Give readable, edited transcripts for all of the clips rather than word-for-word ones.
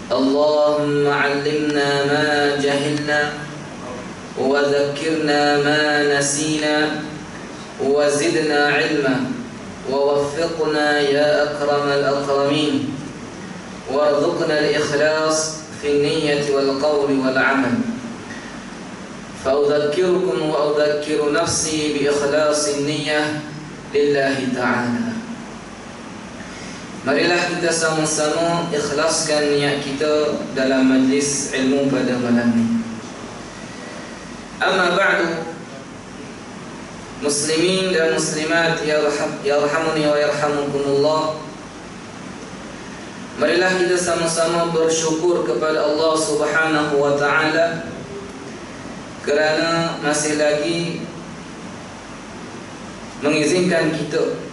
اللهم علمنا ما جهلنا وذكرنا ما نسينا وزدنا علما ووفقنا يا أكرم الأكرمين وارزقنا الإخلاص في النية والقول والعمل. فأذكركم وأذكر نفسي بإخلاص النية لله تعالى. Marilah kita sama-sama ikhlaskan niat kita dalam majlis ilmu pada malam ini. Amma ba'du, muslimin dan muslimat yarhamuni wa yarhamukumullah. Marilah kita sama-sama bersyukur kepada Allah Subhanahu wa taala kerana masih lagi mengizinkan kita,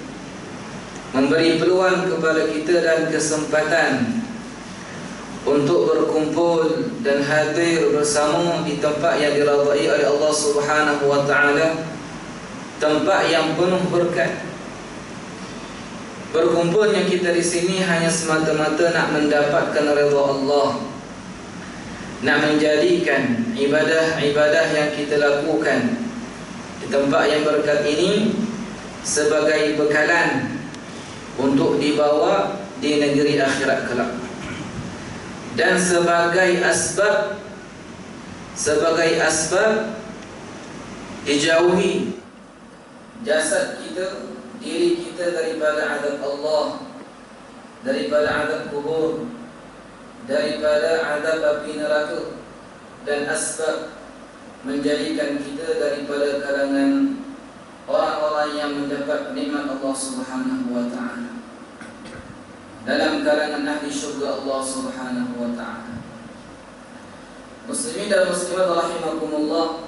memberi peluang kepada kita dan kesempatan untuk berkumpul dan hadir bersama di tempat yang diridai oleh Allah Subhanahu wa taala, tempat yang penuh berkat. Berkumpulnya kita di sini hanya semata-mata nak mendapatkan redha Allah, nak menjadikan ibadah-ibadah yang kita lakukan di tempat yang berkat ini sebagai bekalan untuk dibawa di negeri akhirat kelak, dan sebagai asbab dijauhi jasad kita, diri kita daripada azab Allah, daripada azab kubur, daripada azab api neraka, dan asbab menjadikan kita daripada kalangan orang-orang yang mendapat nikmat Allah Subhanahu wa taala, dalam kalangan ahli syurga Allah Subhanahu wa taala. Muslimin dan muslimat rahimakumullah,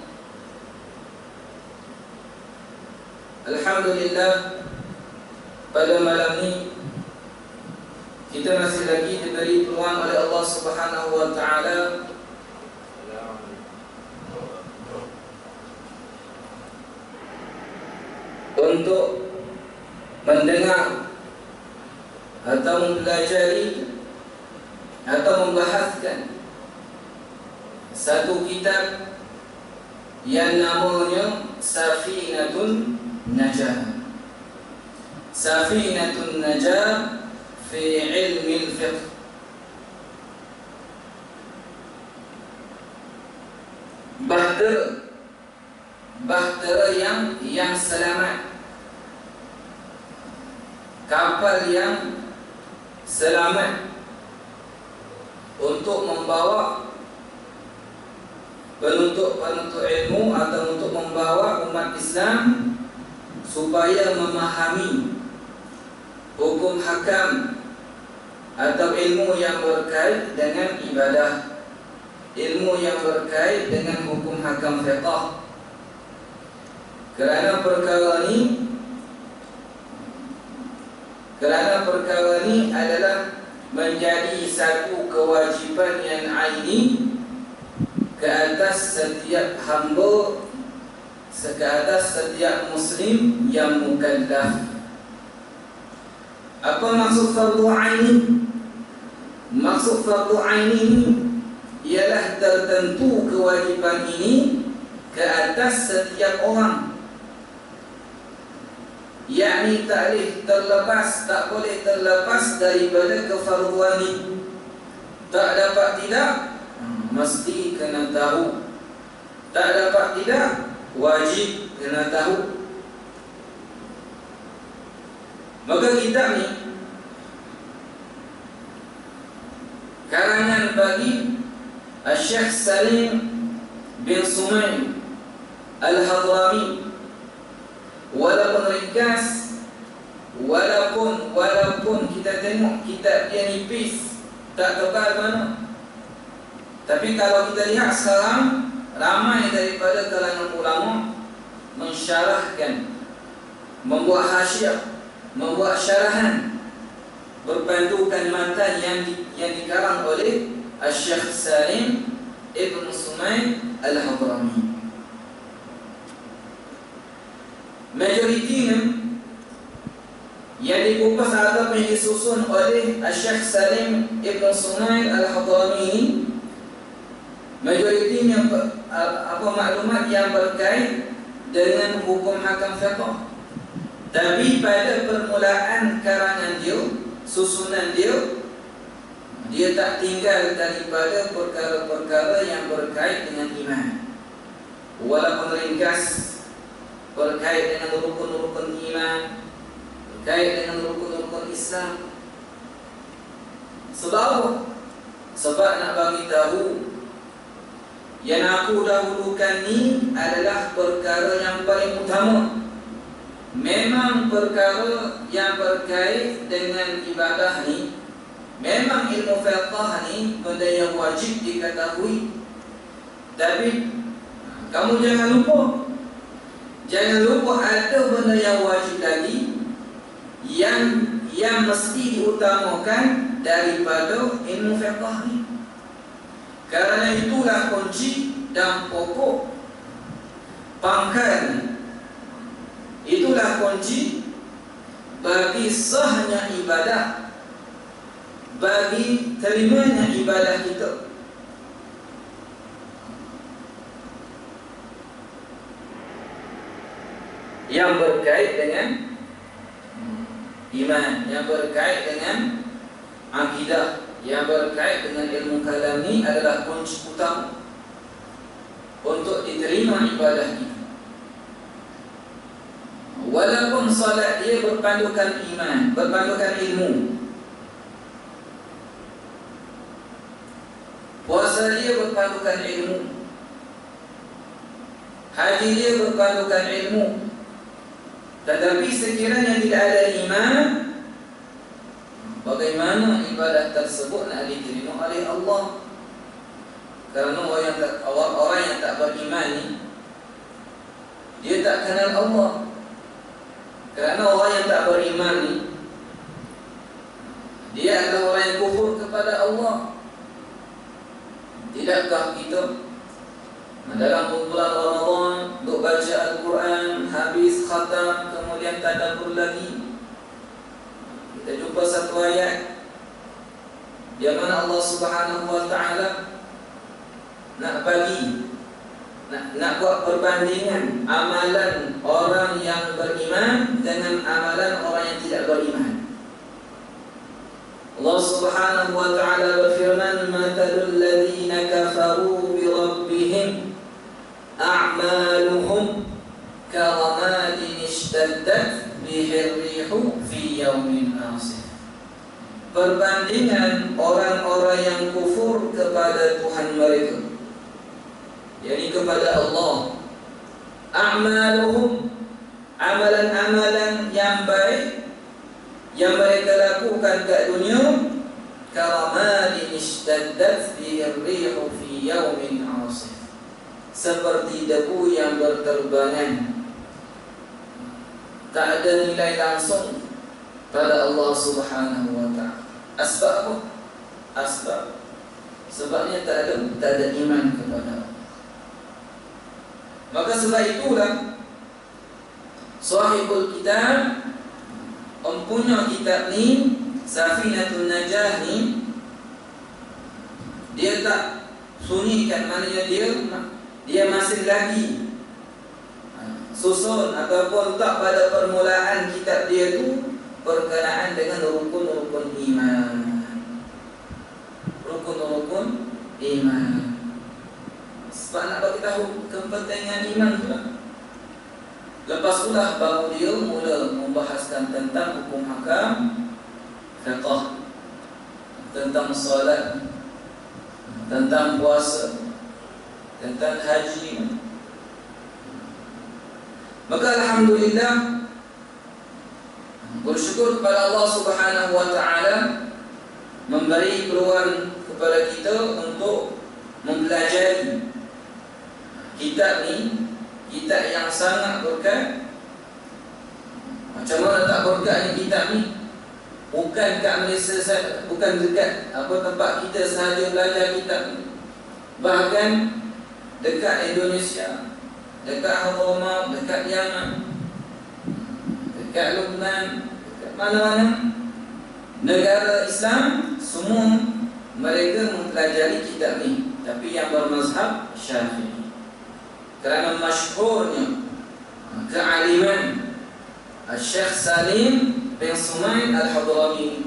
alhamdulillah, pada malam ini kita masih lagi diberi peluang oleh Allah Subhanahu wa taala untuk mendengar atau mempelajari atau membahaskan satu kitab yang namanya Safinatun Najah. Safinatun Najah fi ilmi al-fiqh. Bahtera yang selamat, kapal yang selamat untuk membawa penuntut ilmu atau untuk membawa umat Islam supaya memahami hukum hakam atau ilmu yang berkait dengan ibadah, ilmu yang berkait dengan hukum hakam fiqh. Kerana perkara ini adalah menjadi satu kewajipan yang aini ke atas setiap hamba, ke atas setiap muslim yang mukallaf. Apa maksud fardu aini? Maksud fardu aini ialah tertentu kewajipan ini ke atas setiap orang, yakni tak boleh terlepas daripada kefarduan ini. Tak dapat tidak, mesti kena tahu. Tak dapat tidak, wajib kena tahu. Maka kitab ni karangan bagi Syekh Salim bin Sumaim Al-Hadrami. Walaupun ringkas, walaupun kita tengok kitab dia nipis, tak tebal mana, tapi kalau kita lihat sekarang, ramai daripada kalangan ulama mensyarahkan, membuat hasyiah, membuat syarahan berpandukan matan yang dikarang oleh Syekh Salim Ibn Sumaim Al-Hadrami. Majoritinya yang dikupas atau yang disusun oleh Syekh Salim Ibn Sunai Al-Hadrami. Majoritinya maklumat yang berkait dengan hukum hakam fiqh. Tapi pada permulaan karangan dia, susunan dia tak tinggal daripada perkara-perkara yang berkait dengan iman. Walaupun ringkas berkait dengan rukun-rukun iman, berkait dengan rukun-rukun Islam. Sebab nak bagi tahu yang aku dahulukan ni adalah perkara yang paling utama. Memang perkara yang berkait dengan ibadah ni, memang ilmu fiqh ni benda yang wajib diketahui. Tapi kamu jangan lupa ada benda yang wajib lagi yang mesti diutamakan daripada ilmu fiqh ni. Kerana itulah kunci dan pokok pangkal. Itulah kunci bagi sahnya ibadah, bagi terimanya ibadah kita. Yang berkait dengan iman, yang berkait dengan akidah, yang berkait dengan ilmu kalam ni adalah kunci utama untuk diterima ibadah kita. Walaupun salat dia berpandukan iman, berpandukan ilmu, puasa dia berpandukan ilmu, haji dia berpandukan ilmu. Tetapi sekiranya tidak ada iman, bagaimana ibadah tersebut nak diterima oleh Allah? Kerana orang yang tak beriman ni, dia tak kenal Allah. Kerana orang yang tak beriman ni, dia adalah orang yang kufur kepada Allah. Tidakkah kita dalam bulan Ramadan untuk baca Al-Quran, habis khatam, kemudian tadabbur lagi, kita jumpa satu ayat di mana Allah Subhanahu wa taala nak bagi, nak buat perbandingan amalan orang yang beriman dengan amalan orang yang tidak beriman. Allah Subhanahu wa taala berfirman, "Mathalul ladzina kafaru bi rabbihim a'maluhum karamadin ishtaddat bihi rihu fi yawmin 'asif." Perbandingan orang-orang yang kufur kepada Tuhan mereka, yakni kepada Allah, a'maluhum, amalan-amalan yang baik yang mereka lakukan kat dunia, karamadin ishtaddat bihi rihu fi yawmin 'asif, seperti debu yang berterbangan, tak ada nilai langsung pada Allah Subhanahu wa ta'ala. Asbab apa? Sebabnya tak ada iman kepada Allah. Maka sebab itulah sahibul kitab, empunya kitab ni, Safinatun Najah ni, dia tak sunyikan, maknanya dia masih lagi susun ataupun tak pada permulaan kitab dia tu berkenaan dengan rukun-rukun iman. Rukun-rukun iman. Sebab nak bagi tahu kepentingan iman tu lah. Lepas tu lah baru dia mula membahaskan tentang hukum hakam fiqh, tentang solat, tentang puasa, tentang haji. Maka alhamdulillah, bersyukur kepada Allah Subhanahu wa taala memberi peluang kepada kita untuk mempelajari kitab ni, kitab yang sangat berkat. Macam mana tak berkatnya kitab ni? Bukan kat Malaysia saja, bukan dekat tempat kita sahaja belajar kitab ni. Bahkan dekat Indonesia, dekat Hadramaut, dekat Yaman, dekat Lebanon, dekat mana-mana negara Islam semua mereka mempelajari kitab ni, tapi yang bermazhab Syafi'i kerana masyhurnya kealiman Syekh Salim bin Sumaid Al-Hadrami.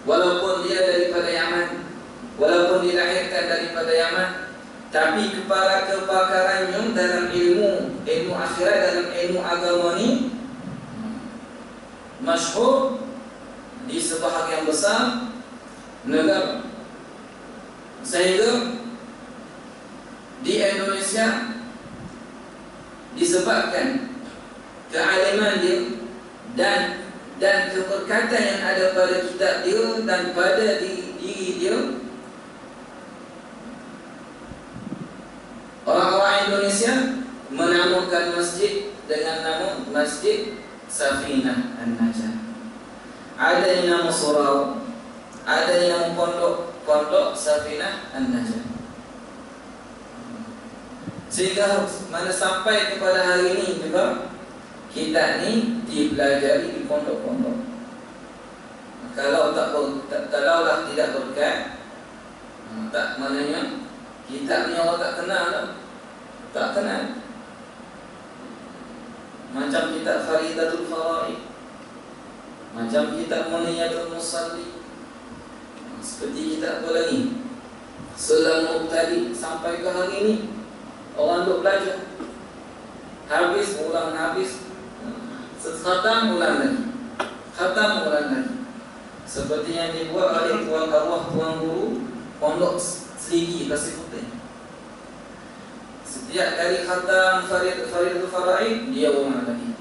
Walaupun dia daripada Yaman, walaupun dilahirkan daripada Yaman, tapi kepakarannya dalam ilmu akhirat, dalam ilmu agama ni masyhur di sebahagian besar negara. Sehingga di Indonesia disebabkan kealiman dia dan keberkatan yang ada pada kitab dia dan pada diri dia, orang-orang Indonesia menamakan masjid dengan nama Masjid Safinah An-Najah. Ada yang nama surau, ada yang pondok Safinah An-Najah. Sehingga mana sampai kepada hari ini juga kitab ni dipelajari di pondok-pondok. Kalaulah tidak berkat, tak maknanya kitab ni orang tak kenal tak? Tak kenal. Macam kitab Faridatul Faraid, macam kitab Muniyatul Musalli, seperti kitab apa lagi, Sulamul Tadi, sampai ke hari ini orang duk belajar. Habis ulang, habis khatam ulang lagi, khatam ulang lagi. Seperti yang dibuat oleh tuan arwah tuan guru pondok Seligi Pasir Putih. Setiap kali khatam Faridatul Faraid dia ulang lagi,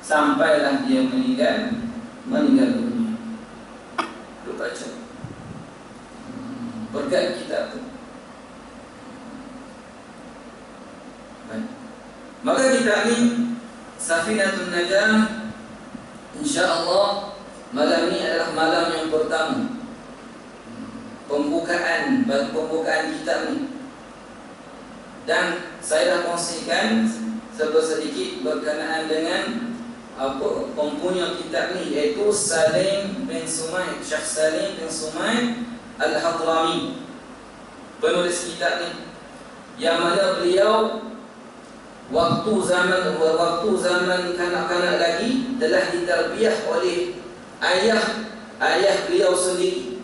sampailah dia meninggal dunia. Duk baca berkat kitab tu. Maka kitab ni Safinatun Najah, insya-Allah malam ni adalah malam yang pertama pembukaan kitab ni. Dan saya dah kongsikan sedikit berkenaan dengan apa pempunya kitab ni, iaitu Salim bin Sumaid, Syekh Salim bin Sumaid Al-Hadrami, penulis kitab ni, yang mana beliau waktu zaman kanak-kanak lagi telah ditarbiyah oleh ayah beliau sendiri.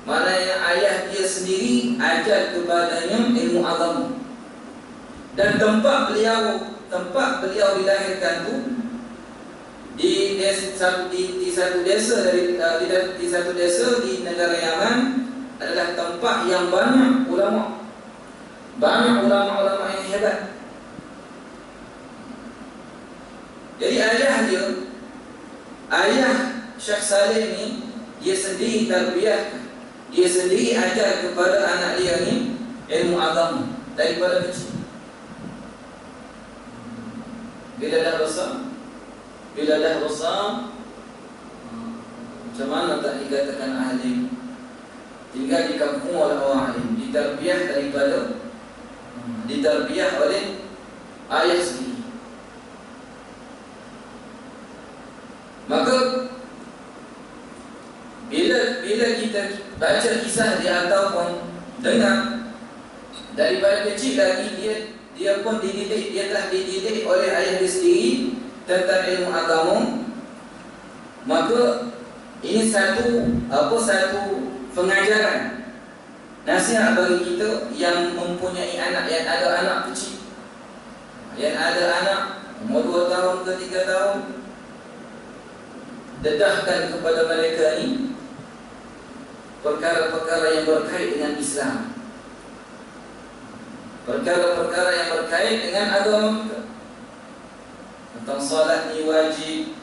Maknanya ayah dia sendiri ajar kepadanya ilmu agama. Dan tempat beliau dilahirkan tu di satu desa di negara Yaman, adalah tempat yang banyak ulama yang hebat. Jadi ayah Syekh Salim ni, dia sendiri tarbiyah, dia sendiri ajar kepada anak dia ni ilmu agama daripada kecil. Bila dah besar, macam mana tak dikatakan alim? Tinggal di kampung oleh orang alim, ditarbiyah oleh ayah sendiri. Maka bila kita baca kisah dia ataupun dengar, daripada kecil lagi dia pun telah dididik oleh ayah dia sendiri tentang ilmu agama. Maka ini satu pengajaran, nasihat bagi kita yang mempunyai anak, yang ada anak kecil, yang ada anak umur 2 tahun ke 3 tahun. Dedahkan kepada mereka ni perkara-perkara yang berkait dengan Islam, perkara-perkara yang berkait dengan agama kita. Tentang salat ni wajib,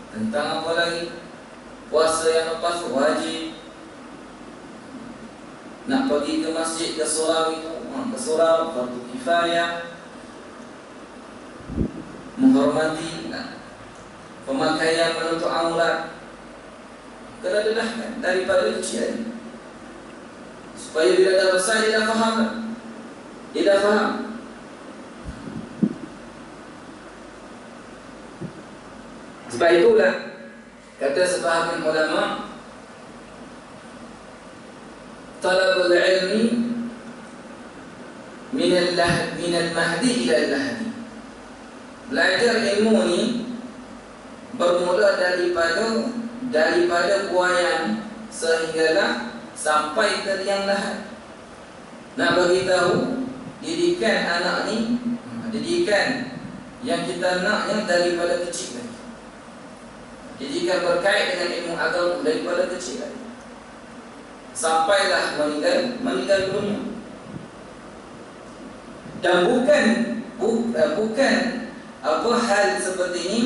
tentang apa lagi, puasa yang lepas wajib, nak pergi ke masjid, ke surau itu, fardu kifayah, menghormati pemakaian menuntut aurat, kena dedahkan daripada kecil, supaya bila dah besar dia dah faham. Sebab itulah kata sebahagian ulama, talabul ilmi minal mahdi ila lahdi. Belajar ilmu ni bermula daripada buayan sehinggalah sampai ke liang lahat. Nak bagi tahu didikan anak ni, didikan yang kita naknya daripada kecil lagi. Didikan berkait dengan ilmu agama daripada kecil lagi, sampailah meninggal dunia. Dan bukan apa hal seperti ini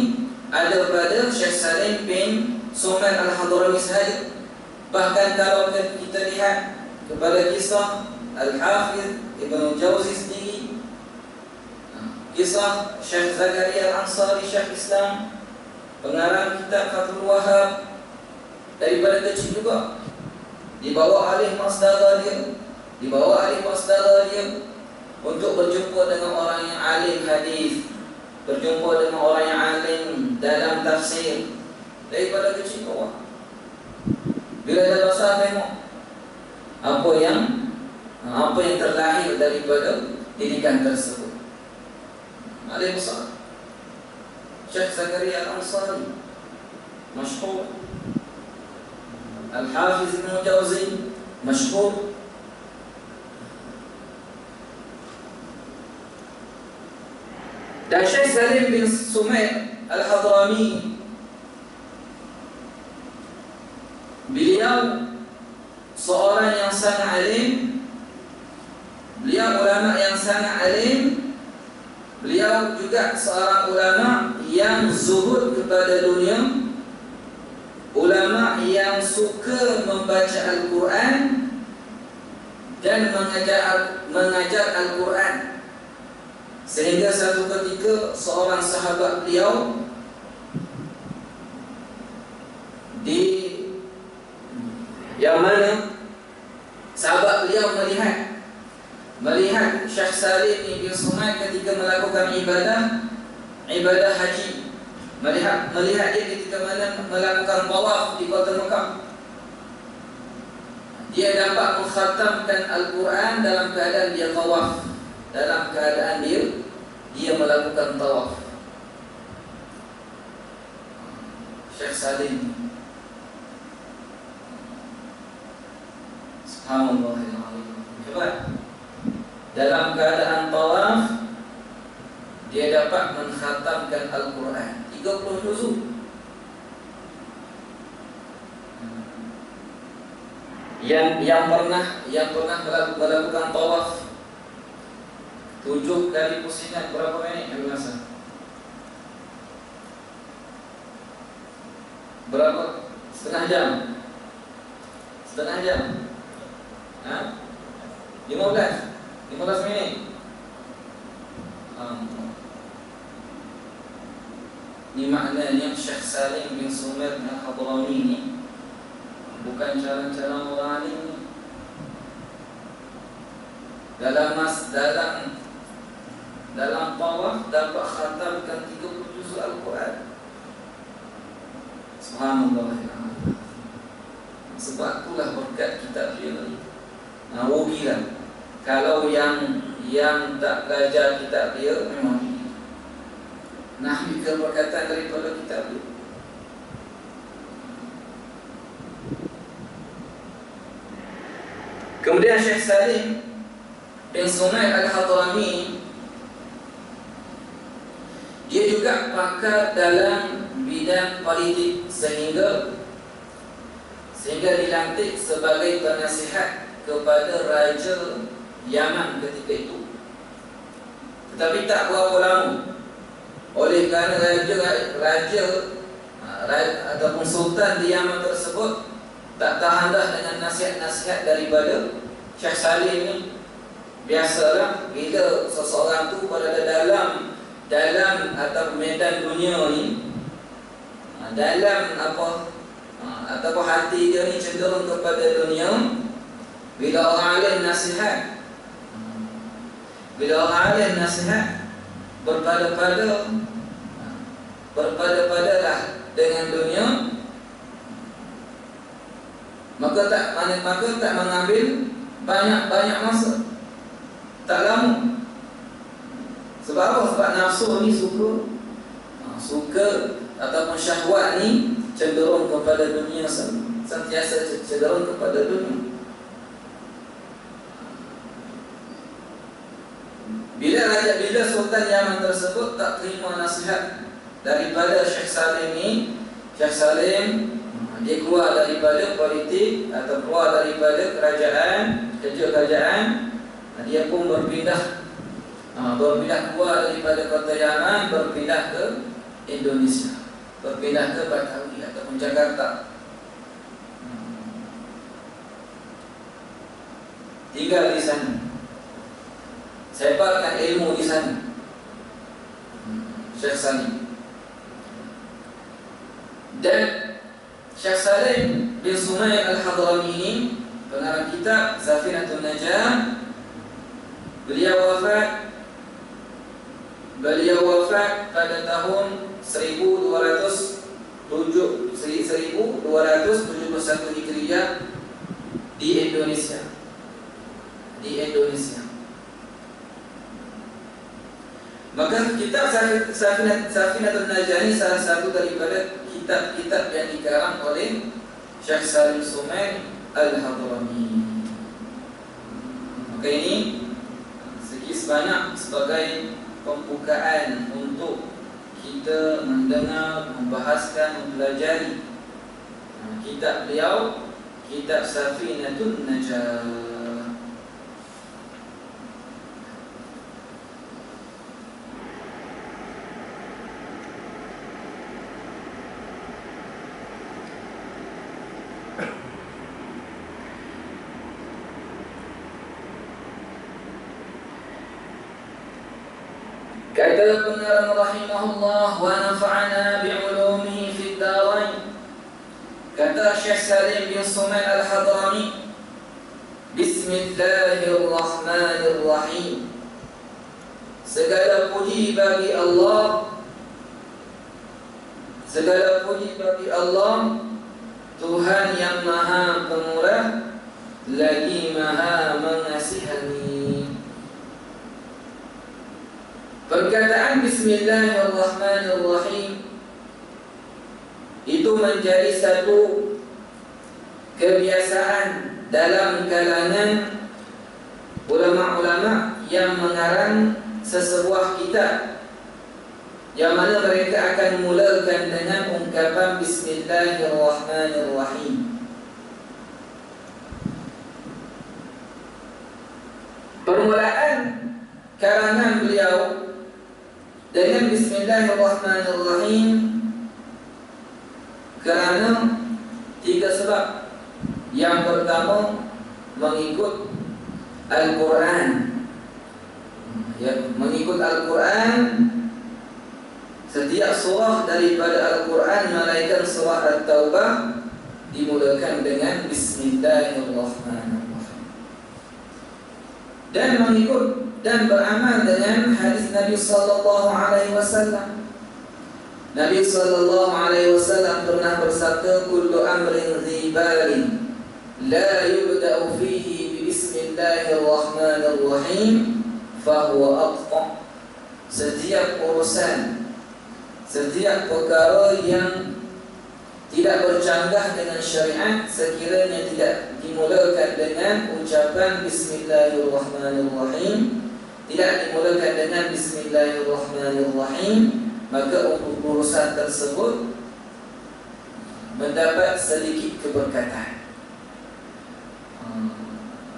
ada pada Syekh Salim bin Sumail Al-Hadrami sahaja. Bahkan kalau kita lihat kepada kisah Al-Hafiz Ibn Jauzi sendiri, kisah Syekh Zakaria Al-Ansari, Syekh Islam, pengarang kitab Fathul Wahab, daripada kecil juga dibawa alih masdara dia, untuk berjumpa dengan orang yang alim hadis, berjumpa dengan orang yang alim dalam tafsir, daripada kecil bawah. Bila dah besar tengok apa yang terlahir daripada didikan tersebut. Alim besar Syekh Zakaria Al-Ansari masyhur, Al-Hafiz Ibn Jauzi masyhur. Dan Syekh Salim bin Sumail Al-Hadrami, beliau seorang yang sangat alim, beliau ulama yang sangat alim, beliau juga seorang ulama yang zuhud kepada dunia, ulama yang suka membaca Al-Quran dan mengajar Al-Quran. Sehingga satu ketika seorang sahabat beliau yang mana sahabat beliau melihat Syekh Salim bin Sumail ketika melakukan ibadah haji, melihat dia ketika melakukan tawaf di kota Mekah. Dia dapat mengkhatamkan Al-Quran dalam keadaan dia tawaf, dalam keadaan dia melakukan tawaf. Syekh Salim, subhanallah, hebat. Dalam keadaan tawaf dia dapat mengkhatamkan Al-Quran 30 juzuk. Yang pernah melakukan tawaf 7 kali pusingan berapa minit yang biasa? Berapa? Setengah jam? 15 minit. Ini maknanya Syekh Salim bin Sumail Al-Hadrami ini bukan cara-cara orang alim. Dalam tawaf dapat khatamkan 30 juz Al-Quran. Subhanallah. Sebab itulah berkat kitab dia ni. Rugilah kalau yang tak belajar kitab dia memang nafikan perkataan daripada kitab dia. Kemudian Syekh Salim bin Sumail Al-Hadrami, dia juga pakar dalam bidang politik sehingga dilantik sebagai penasihat kepada Raja Yaman ketika itu. Tetapi tak berapa lama, oleh kerana raja ataupun sultan di Yaman tersebut tak tahan dah dengan nasihat-nasihat daripada Syekh Salim ni. Biasalah bila seseorang tu berada dalam atau medan dunia ni, dalam ataupun hati dia ni cenderung kepada dunia. Bila orang alim nasihat, berpada-padalah dengan dunia, maka tak mengambil banyak masa, tak lama. Sebab apa? Sebab nafsu ni suka ataupun syahwat ni cenderung kepada dunia, sentiasa cenderung kepada dunia. Bila Sultan Yaman tersebut tak terima nasihat daripada Syekh Salim ni, Syekh Salim dia keluar daripada politik atau keluar daripada kerajaan, dia pun berpindah keluar daripada kota Yaman, berpindah ke Indonesia, berpindah ke Batawi ataupun Jakarta. Tinggal di sana, sebarkan ilmu di sana. Syekh Salim dan Syekh Salim bin Sumail Al-Hadrami ini pengarang kitab Safinatun Najah. Beliau wafat pada tahun 1271 Hijriah di Indonesia. Maka kitab Safinatun Najah ini salah satu daripada kitab-kitab yang dikarang oleh Syekh Salim Sumail Al-Hadrami. Maka ini sebanyak sebagai pembukaan untuk kita mendengar, membahaskan, mempelajari kitab beliau, kitab Safinatun Najah. Kata pengarang rahimahullah wa nafa'ana bi'ulumihi fid darain. Kata Syekh Salim bin Sumail Al-Hadrami, Bismillahirrahmanirrahim. Segala puji bagi Allah, Tuhan yang Maha Pemurah lagi Maha Mengasihani. Perkataan Bismillahirrahmanirrahim itu menjadi satu kebiasaan dalam kalangan ulama-ulama yang mengarang sesebuah kitab, yang mana mereka akan mulakan dengan ungkapan Bismillahirrahmanirrahim. Permulaan karangan beliau dengan Bismillahirrahmanirrahim kerana 3 sebab. Yang pertama, mengikut Al-Quran. Mengikut Al-Quran, setiap surah daripada Al-Quran melainkan surah At-Taubah dimulakan dengan Bismillahirrahmanirrahim. Dan mengikut dan beramal dengan hadis Nabi sallallahu alaihi wasallam. Nabi sallallahu alaihi wasallam pernah bersabda, kullu amrin dhibalin la yubda'u fihi bi bismillahirrahmanirrahim fahuwa aqta. Setiap urusan, setiap perkara yang tidak bercanggah dengan syariat, sekiranya tidak dimulakan dengan ucapan Bismillahirrahmanirrahim, tidak dimulakan dengan Bismillahirrahmanirrahim, maka urusan tersebut mendapat sedikit keberkatan.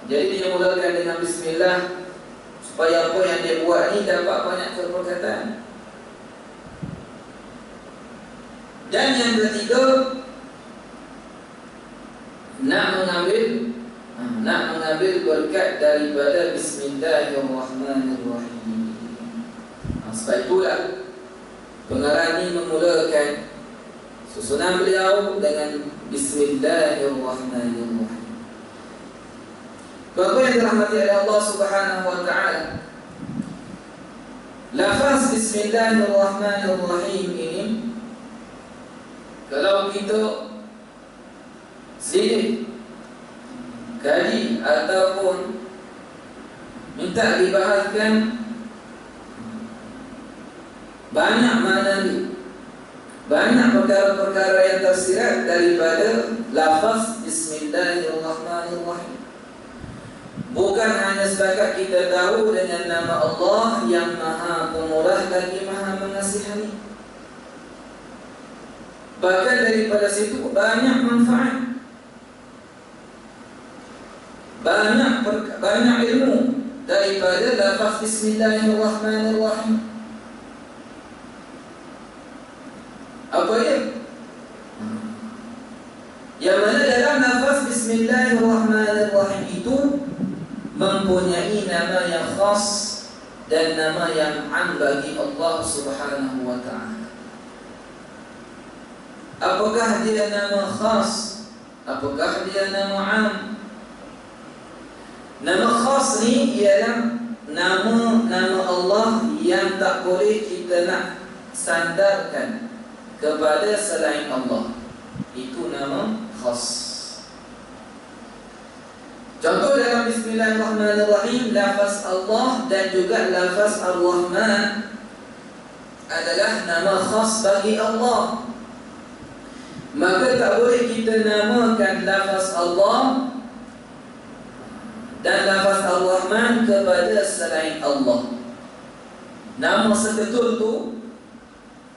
Jadi dimulakan dengan Bismillah supaya apa yang dia buat ni dapat banyak keberkatan. Dan yang ketiga, nak mengambil berkat daripada Bismillahirrahmanirrahim. Sebab itulah pengarang ini memulakan susunan beliau dengan Bismillahirrahmanirrahim. Bapak yang dirahmati oleh Allah Subhanahu wa taala, lafaz Bismillahirrahmanirrahim ini Kalau kita selidik, kaji ataupun minta dibahaskan, banyak makna ni, banyak perkara-perkara yang tersirat daripada lafaz Bismillahirrahmanirrahim. Bukan hanya setakat kita tahu dengan nama Allah yang Maha Pemurah lagi Maha Mengasihani. Bahkan daripada situ banyak manfaat, banyak ilmu daripada lafaz Bismillahirrahmanirrahim. Apa dia? Yang mana dalam lafaz Bismillahirrahmanirrahim itu mempunyai nama yang khas dan nama yang am bagi Allah Subhanahu wa ta'ala. Apakah dia nama khas? Apakah dia nama am? Nama khas ni ialah nama Allah yang tak boleh kita nak sandarkan kepada selain Allah. Itu nama khas. Contoh dalam Bismillahirrahmanirrahim, lafaz Allah dan juga lafaz Ar-Rahman adalah nama khas bagi Allah. Maka tak boleh kita namakan lafaz Allah dan lafaz Ar-Rahman kepada selain Allah. Nama seketul tu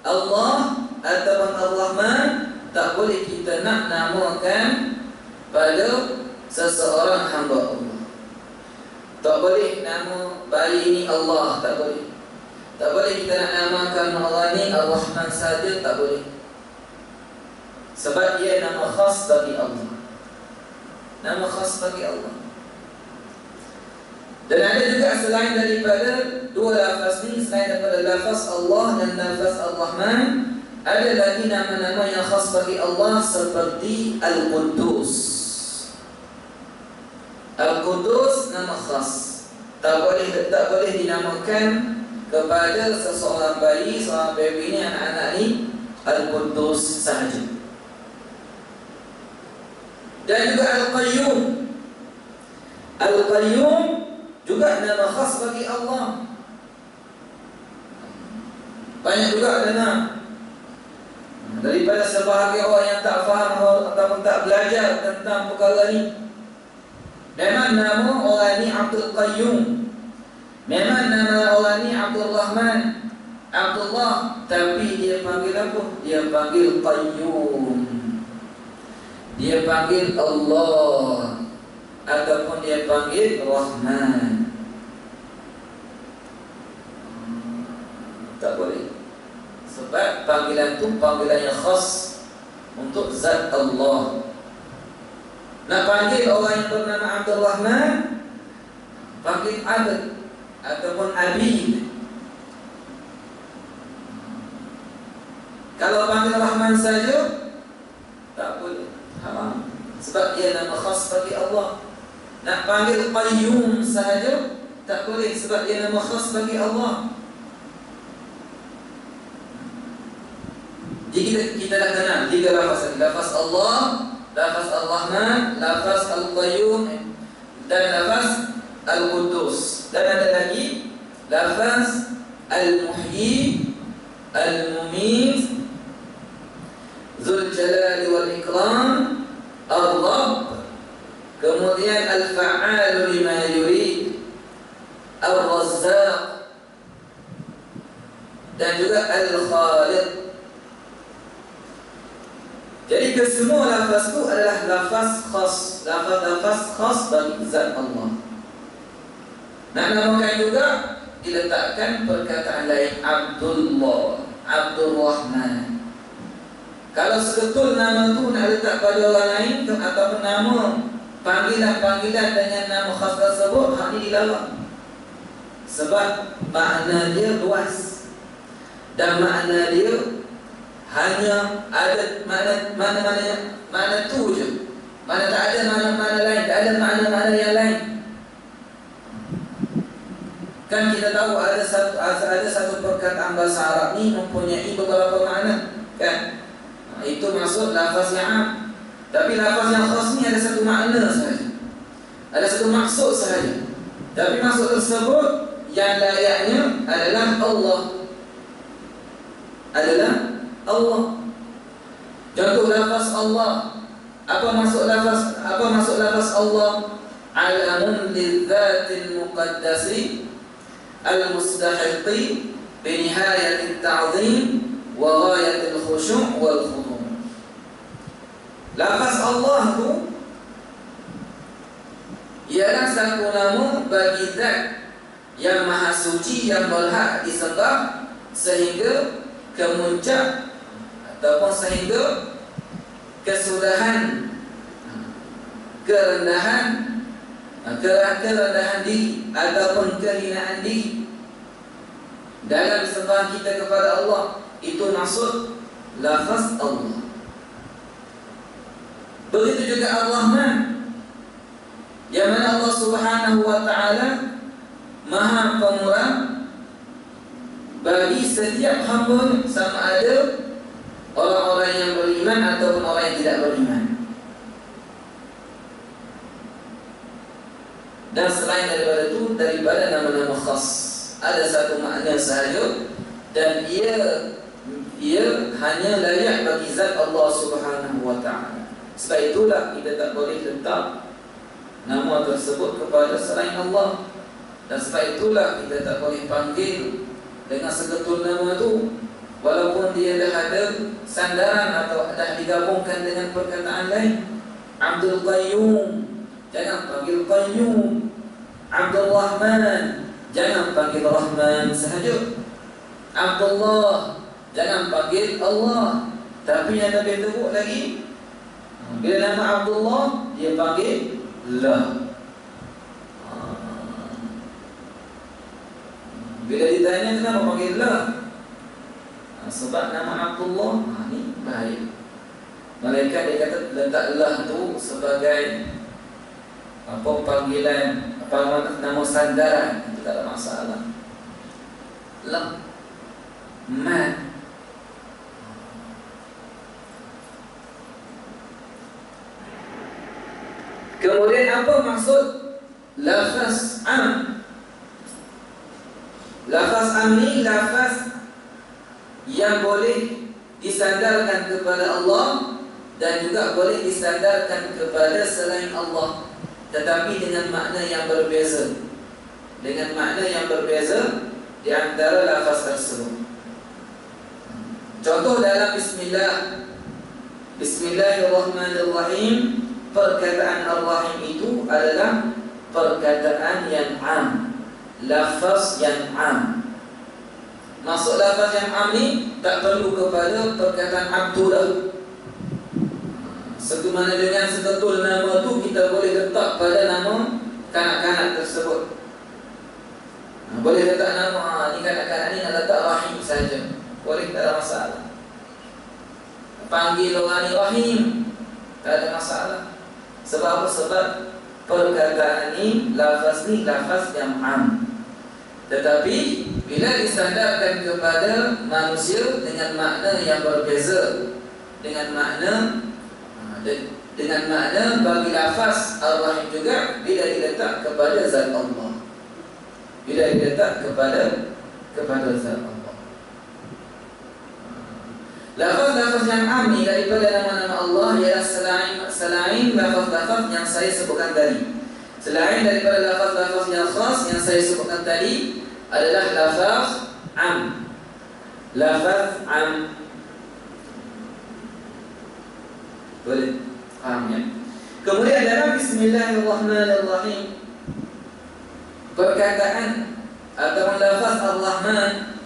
Allah ataupun Ar-Rahman tak boleh kita nak namakan pada seseorang hamba Allah. Tak boleh nama bayi ni Allah, tak boleh. Tak boleh kita nak namakan Allah ni Ar-Rahman saja, tak boleh. Sebab dia nama khas bagi Allah. Nama khas bagi Allah. Dan ada juga selain daripada dua lafaz ni, selain daripada lafaz Allah dan lafaz Ar-Rahman, ada lagi nama-nama yang khas bagi Allah seperti Al-Quddus. Al-Quddus nama khas. Tak boleh dinamakan kepada seseorang bayi, seorang baby ni, anak-anak ni Al-Quddus sahaja. Dan juga Al-Qayyum. Al-Qayyum juga nama khas bagi Allah. Banyak juga ada nama. Daripada sebahagian orang yang tak faham ataupun tak belajar tentang perkara ni, memang nama orang ni Abdul Qayyum, memang nama orang ni Abdul Rahman, Abdullah, tapi dia panggil apa? Dia panggil Qayyum. Dia panggil Allah ataupun dia panggil Rahman. Tak boleh. Sebab panggilan itu panggilan yang khas untuk zat Allah. Nak panggil orang yang bernama Abdul Rahman, panggil Abd ataupun Abid. Kalau panggil Rahman saja, tak boleh, haram. Sebab dia nama khas bagi Allah. Nak panggil Qayyum saja, tak boleh, sebab dia nama khas bagi Allah. Jadi kita dah kenal tiga lafaz tadi. Lafaz Allah, lafaz Ar-Rahman, lafaz Al-Qayyum dan lafaz Al-Quddus. Dan ada lagi lafaz Al-Muhyi, Al-Mumit, Dzul Jalali wal Ikram, Ar-Rabb, kemudian Al-Fa'alu lima yurid, Ar-Razzaq, dan juga Al-Khaliq. Jadi kesemua lafaz itu adalah lafaz khas, lafaz khas bagi zat Allah. Nak namakan juga diletakkan perkataan lain, Abdullah, Abdul Rahman. Kalau seketul nama itu nak letak pada orang lain ataupun nama panggilan-panggilan dengan nama khas tersebut, hak ini dilarang. Sebab makna dia luas dan makna dia hanya ada mana tu je. Mana tak ada mana lain, tak ada mana yang lain. Kan kita tahu ada satu perkataan bahasa Arab ni mempunyai beberapa makna, kan? itu maksud lafaz yang am. Tapi lafaz yang khas ni ada satu makna sahaja, ada satu maksud sahaja. Tapi maksud tersebut yang layaknya adalah Allah. Adalah Allah. Contoh lafaz Allah. Apa maksud lafaz Allah? Alamun lidzatil muqaddasi al-mustahiqi binihayatit ta'zim wa ghayatil khusyu' wal khudu'. Lafaz Allah tu ialah satu nama bagi zat yang maha suci, yang berhak disembah, sehingga kemuncak ataupun sehingga kesudahan, kerendahan diri ataupun kehinaan diri dalam sembahan kita kepada Allah. Itu maksud lafaz Allah. Begitu juga Ar-Rahman, yang mana Allah Subhanahu wa ta'ala Maha Pemurah bagi setiap hamba, sama ada orang-orang yang beriman ataupun orang yang tidak beriman. Dan selain daripada itu, daripada nama-nama khas, ada satu makna sahaja, dan ia hanya layak bagi zat Allah Subhanahu wa ta'ala. Sebab itulah kita tak boleh letak nama tersebut kepada selain Allah. Dan sebab itulah kita tak boleh panggil dengan seketul nama itu, walaupun dia dah ada sandaran atau dah digabungkan dengan perkataan lain. Abdul Qayyum, jangan panggil Qayyum. Abdul Rahman, jangan panggil Rahman sahaja. Abdullah, jangan panggil Allah. Tapi yang lebih teruk lagi, bila nama Abdullah, dia panggil La. Bila ditanya kenapa panggil La, sebab nama Abdullah ni baik. Malaikat dia kata letak La tu sebagai apa panggilan, apa nama sandaran, itu tak ada masalah. La, Man. Kemudian apa maksud lafaz am? Lafaz am ni lafaz yang boleh disandarkan kepada Allah dan juga boleh disandarkan kepada selain Allah, tetapi dengan makna yang berbeza. Dengan makna yang berbeza di antara lafaz tersebut. Contoh dalam Bismillahirrahmanirrahim, perkataan Ar-Rahim itu adalah perkataan yang am, lafaz yang am. Maksud lafaz yang am ni tak perlu kepada perkataan Abdullah. Sebagaimana dengan seketul nama tu kita boleh letak pada nama kanak-kanak tersebut. Boleh letak nama ni kanak-kanak ni nak letak Rahim saja, boleh, tak ada masalah. Panggil orang ni Rahim, tak ada masalah. Sebab apa? Sebab perkataan ni, lafaz yang am. Tetapi bila disandarkan kepada manusia dengan makna yang berbeza, dengan makna bagi lafaz Ar-Rahim juga bila diletak kepada zat Allah, bila diletak kepada zat Allah. Lafaz-lafaz yang am ni daripada nama-nama Allah ialah selain lafaz-lafaz yang saya sebutkan tadi. Selain daripada lafaz-lafaz yang khas yang saya sebutkan tadi adalah lafaz am. Lafaz am. Boleh faham ya? Kemudian dalam Bismillahirrahmanirrahim, perkataan atau lafaz Ar-Rahman,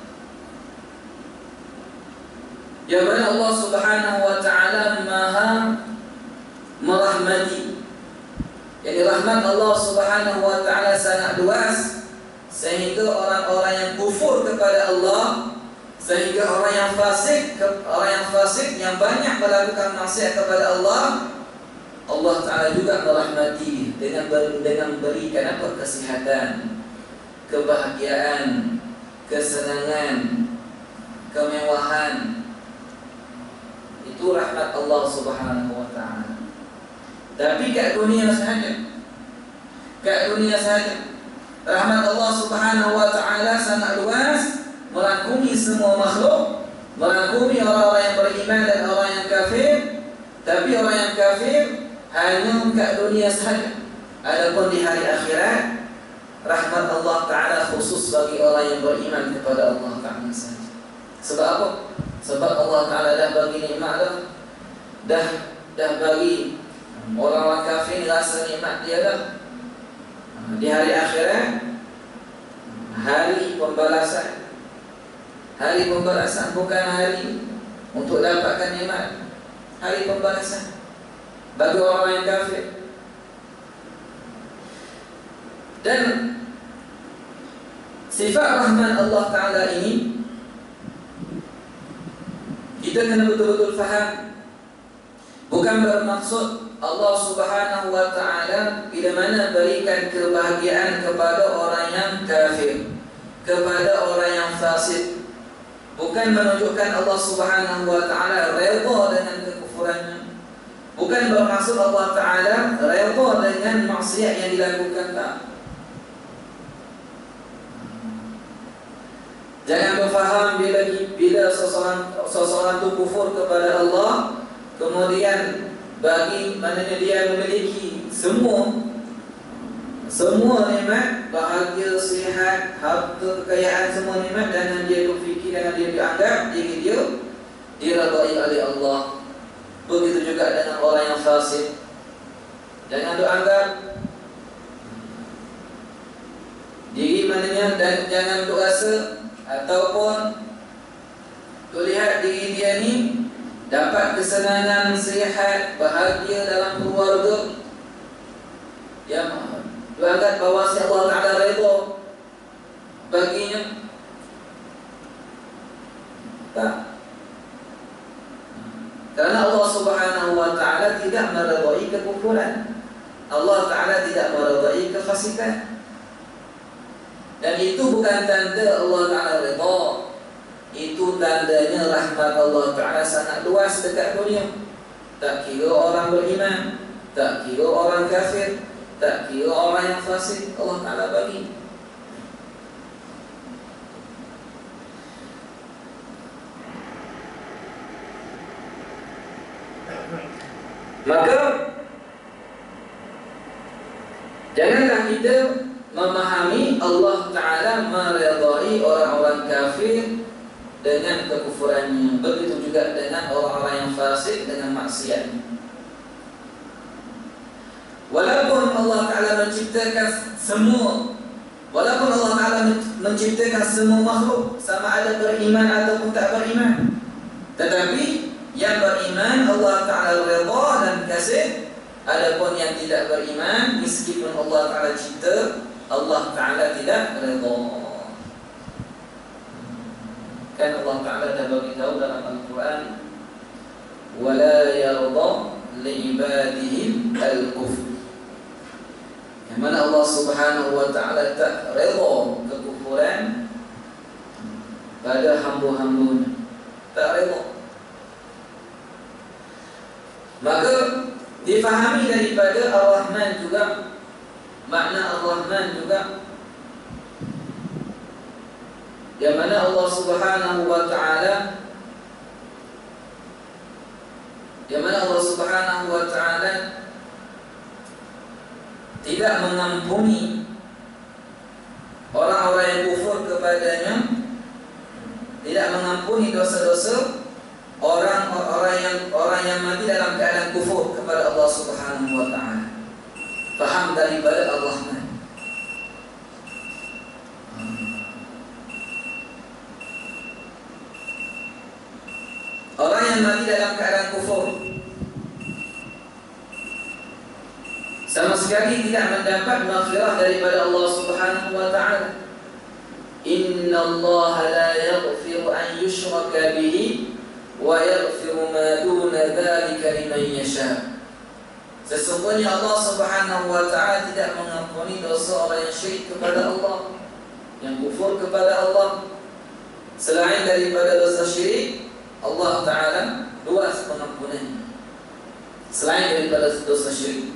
yang mana Allah Subhanahu wa ta'ala Maha merahmati. Jadi rahmat Allah Subhanahu wa ta'ala sangat luas, sehingga orang-orang yang kufur kepada Allah, sehingga orang yang fasik yang banyak melakukan maksiat kepada Allah, Allah Ta'ala juga merahmati dengan berikan apa? Kesihatan, kebahagiaan, kesenangan, kemewahan. Itu Itu rahmat Allah Subhanahu wa ta'ala. Tapi kat dunia sahaja, kat dunia sahaja, rahmat Allah Subhanahu wa ta'ala sangat luas, merangkumi semua makhluk, merangkumi orang-orang yang beriman dan orang yang kafir. Tapi orang yang kafir hanya kat dunia sahaja. Adapun di hari akhirat, rahmat Allah Ta'ala khusus bagi orang yang beriman kepada Allah Ta'ala sahaja. Sebab apa? Sebab Allah Ta'ala dah bagi nikmat dah bagi orang-orang kafir rasa nikmat dia dah. Di hari akhirat, hari pembalasan. Hari pembalasan bukan hari untuk dapatkan nikmat. Hari pembalasan bagi orang yang kafir. Dan sifat rahman Allah Ta'ala ini kita kena betul-betul faham. Bukan bermaksud Allah Subhanahu wa ta'ala bila mana berikan kebahagiaan kepada orang yang kafir, kepada orang yang fasik, bukan menunjukkan Allah Subhanahu wa ta'ala redha dengan kekufurannya. Bukan bermaksud Allah Ta'ala redha dengan maksiat yang dilakukan, tak. Jangan berfaham bila seseorang itu kufur kepada Allah, kemudian bagi mananya dia memiliki semua nikmat, bahagia, sihat, harta, kekayaan, semua nikmat, dan dia berfikir, dan dia dianggap diri dia diredai oleh Allah. Begitu juga dengan orang yang fasik. Jangan dianggap diri mananya, dan jangan rasa ataupun lihat diri dia ni dapat kesenangan, sihat, bahagia dalam keluarga, yang dianggap bahawa si Allah Ta'ala redha baginya. Tak. Kerana Allah Subhanahu wa ta'ala tidak meredai kekufuran. Allah Ta'ala tidak meredai kefasikan. Dan itu bukan tanda Allah Ta'ala redha. Itu tandanya rahmat Allah Ta'ala sangat luas dekat dunia. Tak kira orang beriman, tak kira orang kafir, tak kira orang yang fasik, Allah Ta'ala bagi. Maka janganlah kita memahami Allah Ta'ala meredai orang-orang kafir dengan kekufurannya. Begitu juga dengan orang-orang yang fasik dengan maksiatnya. Walaupun Allah Ta'ala menciptakan semua, walaupun Allah Ta'ala menciptakan semua makhluk, sama ada beriman ataupun tak beriman, tetapi yang beriman Allah Ta'ala redha dan kasih. Adapun yang tidak beriman, meskipun Allah Ta'ala cipta, Allah Ta'ala tidak redha. Kan Allah Ta'ala dah bagi tahu dalam Al-Quran, wala yarda li'ibadihim al-kufr. Yang mana Allah Subhanahu wa ta'ala tak redha kekufuran pada hamba-hambanya. Tak redha. Maka difahami daripada Ar-Rahman juga, makna Ar-Rahman juga, yang mana Allah Subhanahu wa ta'ala, yang mana Allah Subhanahu wa ta'ala tidak mengampuni orang-orang yang kufur kepadanya, tidak mengampuni dosa-dosa orang yang mati dalam keadaan kufur kepada Allah Subhanahu wa ta'ala. Faham daripada Ar-Rahman. Orang yang mati dalam keadaan kufur sama sekali tidak mendapat maghfirah daripada Allah Subhanahu wa ta'ala. Inna Allah la yaghfiru an yushraka bihi wa yaghfiru ma duna dhalika liman yasha. Sesungguhnya Allah Subhanahu wa ta'ala tidak mengampuni dosa orang yang syirik kepada Allah, yang kufur kepada Allah. Selain daripada dosa syirik, Allah Ta'ala luas pengampunannya selain daripada dosa syirik.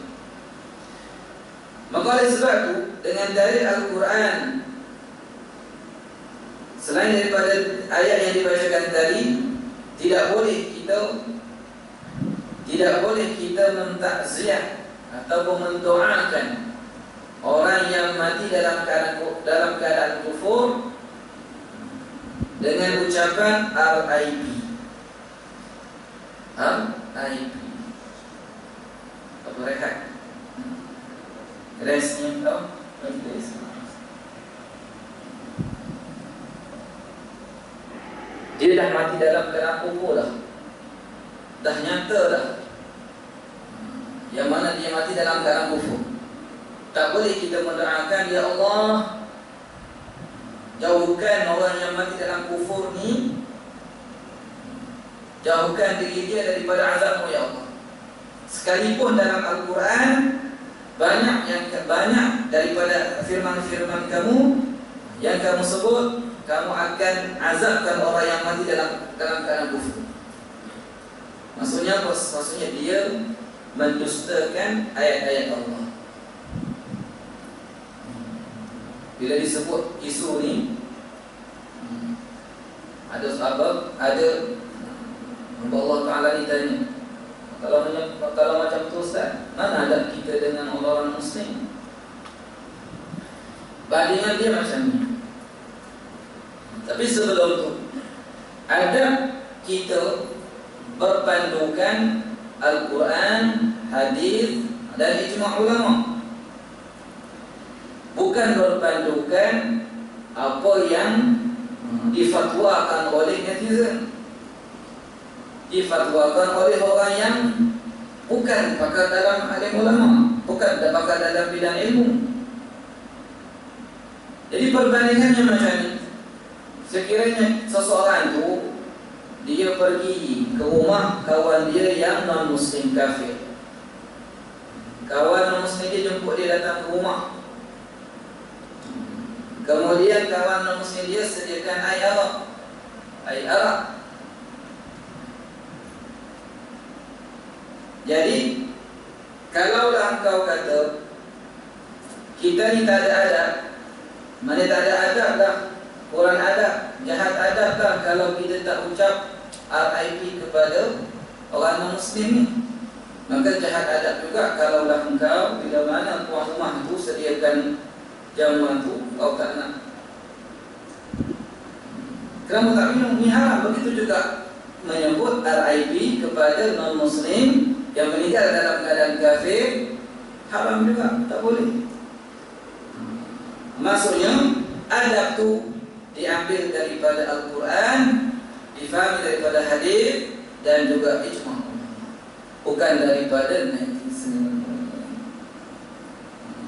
Maka oleh sebab itu, dengan dalil Al-Quran, selain daripada ayat yang dibacakan tadi, tidak boleh kita mentakziah ataupun mendoakan orang yang mati dalam keadaan kufur dengan ucapan RIP. RIP. Apa rehat? Resnya tahu? Dia dah mati dalam keadaan kufur dah. Dah nyata dah. Yang mana dia mati dalam keadaan kufur. Tak boleh kita mendoakan, ya Allah, jauhkan orang yang mati dalam kufur ni, jauhkan diri dia daripada azab-Mu ya Allah. Sekalipun dalam Al-Quran banyak daripada firman-firman Kamu yang Kamu sebut Kamu akan azabkan orang yang mati dalam keadaan kufur. Maksudnya dia mendustakan ayat-ayat Allah. Bila disebut isu ni, ada sahabat, ada Allah Ta'ala ditanya, kalau macam tu Ustaz, mana adab kita dengan orang Muslim? Bandingan dia macam ni. Tapi sebelum tu, adab kita berpandukan Al-Quran, hadis dan ijma' ulama, bukan berpandukan apa yang difatwakan oleh netizen, difatwakan oleh orang yang bukan pakar dalam alim ulama, bukan pakar dalam bidang ilmu. Jadi perbandingannya macam ni. Sekiranya seseorang tu dia pergi ke rumah kawan dia yang non-Muslim kafir, kawan non-Muslim dia jemput dia datang ke rumah, kemudian kawan non-Muslim dia sediakan air arak. Jadi kalaulah engkau kata kita ni tak ada adab, mana tak ada adab dah, kurang adab, jahat adab dah kalau kita tak ucap RIP kepada orang non-Muslim ni, maka jahat adab juga kalaulah engkau bila mana tuan rumah tu sediakan jamuan tu kau tak nak, kerana tak minum, ni haram. Begitu juga menyebut RIP kepada non-Muslim yang meninggal dalam keadaan kafir, haram juga, tak boleh. Maksudnya adab tu diambil daripada Al-Quran, difahami daripada hadis dan juga ijma', bukan daripada netizen.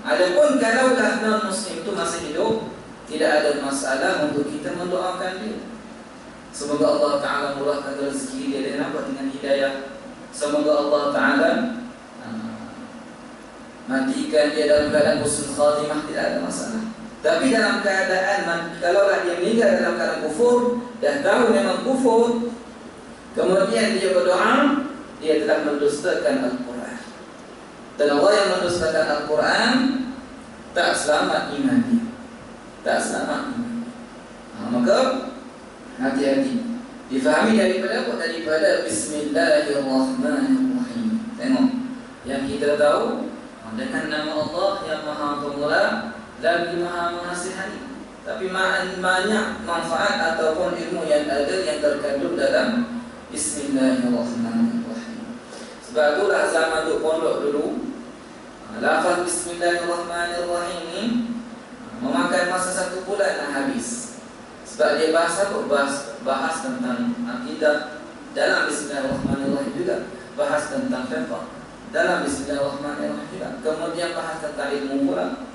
Adapun kalaulah non-Muslim itu masih hidup, tidak ada masalah untuk kita mendoakan dia. Semoga Allah Ta'ala murahkan rezeki dia dengan apa? Dengan hidayah. Semoga Allah Ta'ala matikan dia dalam keadaan husnul khatimah, tidak ada masalah. Tapi dalam keadaan kalaulah dia meninggal dalam keadaan kufur, dah tahu memang kufur, kemudian dia berdoa, dia telah mendustakan Al-Quran. Dan orang yang mendustakan Al-Quran tak selamat iman dia, tak selamat iman. Maka hati-hati. Difahami daripada apa? Daripada Bismillahirrahmanirrahim. Tengok, yang kita tahu dengan nama Allah yang Maha Pemula lagi Maha Mengasihani. Tapi banyak manfaat ataupun ilmu yang ada yang terkandung dalam Bismillahirrahmanirrahim. Sebab itulah zaman duk pondok dulu, lafaz Bismillahirrahmanirrahim ini memakan masa 1 bulan nak habis. Sebab dia bahas tentang akidah dalam Bismillahirrahmanirrahim juga, bahas tentang fiqh dalam Bismillahirrahmanirrahim juga, kemudian bahas tentang ilmu pula,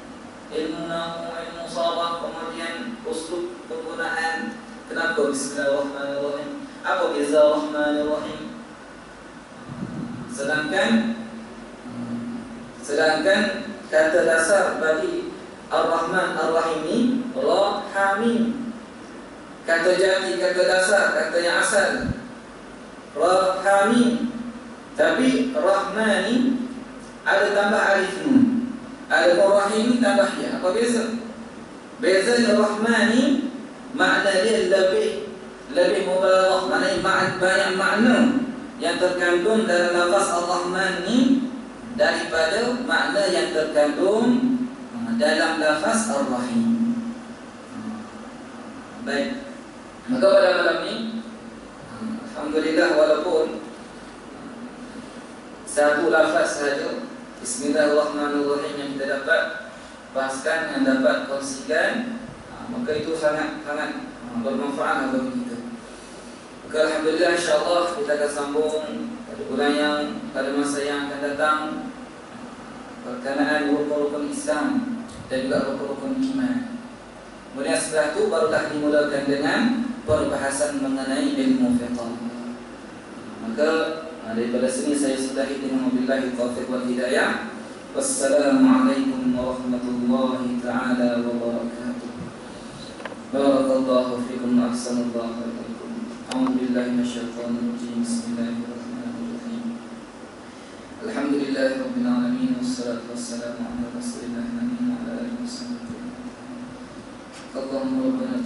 ilmu nahu, ilmu sabah, kemudian uslub penggunaan. Kenapa Bismillahirrahmanirrahim? Apa beza Rahmanirrahim? Sedangkan kata dasar bagi Ar-Rahman Ar-Rahim ini Ra Hamim. Kata jati, kata dasar, kata yang asal Rahamim. Tapi Rahmani ada tambah alif nun. Ada Rahim tambah ya. Apa beza? Bezanya Rahmani makna dia lebih mubalagh, maknanya banyak makna yang terkandung dalam lafaz Ar-Rahman ni daripada makna yang terkandung dalam lafaz Ar-Rahim. Baik. Maka pada malam ni alhamdulillah, walaupun satu lafaz saja Bismillahirrahmanirrahim yang kita dapat bahaskan, yang dapat kongsikan, maka itu sangat bermanfaat bagi kita. Maka alhamdulillah, insyaAllah kita akan sambung pada bulan yang pada masa yang akan datang berkenaan rukun-rukun Islam dan juga rukun-rukun iman. Kemudian setelah itu barulah dimulakan dengan perbahasan mengenai ilmu fiqh. Maka daripada sini saya sudahi dengan wabillahi taufiq wal hidayah. Wassalamualaikum warahmatullahi taala wabarakatuh. Barakallahu fikum, ahsanallahu ilaikum. A'udzu billahi minasyaitonir rajim. Bismillahirrahmanirrahim. Alhamdulillahirabbil alamin, wassalatu wassalamu ala rasulillah wa ala alihi wasallam. Allahumma rabbana